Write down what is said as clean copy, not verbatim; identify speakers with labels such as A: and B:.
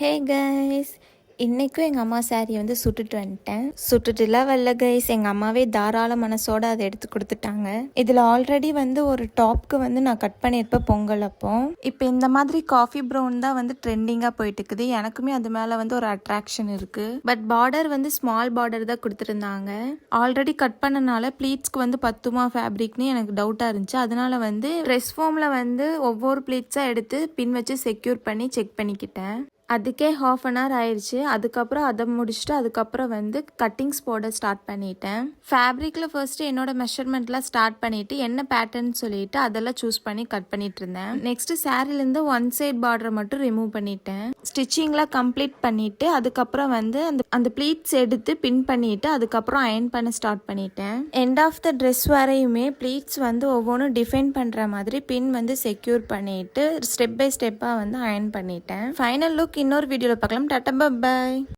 A: Hey guys, இன்றைக்கும் எங்கள் அம்மா சாரியை வந்து சுட்டுட்டு வந்துட்டேன். சுட்டுட்டுலாம் வரல கைஸ், எங்கள் அம்மாவே தாராள மனசோடு அதை எடுத்து கொடுத்துட்டாங்க. இதில் ஆல்ரெடி வந்து ஒரு டாப்க்கு வந்து நான் கட் பண்ணியிருப்பேன் பொங்கல் அப்போ. இப்போ இந்த மாதிரி காஃபி ப்ரௌன் தான் வந்து ட்ரெண்டிங்காக போயிட்டு இருக்குது. எனக்குமே அது மேலே வந்து ஒரு அட்ராக்ஷன் இருக்குது. பட் பார்டர் வந்து ஸ்மால் பார்டர் தான் கொடுத்துருந்தாங்க. ஆல்ரெடி கட் பண்ணனால ப்ளீட்ஸ்க்கு வந்து பத்துமா ஃபேப்ரிக்னு எனக்கு டவுட்டாக இருந்துச்சு. அதனால வந்து ட்ரெஸ் ஃபார்மில் வந்து ஒவ்வொரு ப்ளீட்ஸாக எடுத்து பின் வச்சு செக்யூர் பண்ணி செக் பண்ணிக்கிட்டேன். அதுக்கே ½ அன் ஹவர் ஆயிடுச்சு. அதுக்கப்புறம் அதை முடிச்சுட்டு அதுக்கப்புறம் வந்து கட்டிங்ஸ் போட ஸ்டார்ட் பண்ணிட்டேன். ஃபேப்ரிக்கில் ஃபர்ஸ்ட்டு என்னோட மெஷர்மெண்ட்லாம் ஸ்டார்ட் பண்ணிவிட்டு என்ன பேட்டர்ன் சொல்லிட்டு அதெல்லாம் சூஸ் பண்ணி கட் பண்ணிட்டு இருந்தேன். நெக்ஸ்ட் சாரிலேருந்து ஒன் சைட் பார்டரை மட்டும் ரிமூவ் பண்ணிட்டேன். ஸ்டிச்சிங்லாம் கம்ப்ளீட் பண்ணிவிட்டு அதுக்கப்புறம் வந்து அந்த ப்ளீட்ஸ் எடுத்து பின் பண்ணிவிட்டு அதுக்கப்புறம் அயன் பண்ண ஸ்டார்ட் பண்ணிட்டேன். எண்ட் ஆஃப் த ட்ரெஸ் வரையுமே ப்ளீட்ஸ் வந்து ஒவ்வொன்றும் டிஃபைன் பண்ணுற மாதிரி பின் வந்து செக்யூர் பண்ணிவிட்டு ஸ்டெப் பை ஸ்டெப்பாக வந்து அயன் பண்ணிட்டேன். ஃபைனல் லுக் இன்னொரு வீடியோவில் பார்க்கலாம். Tata, by.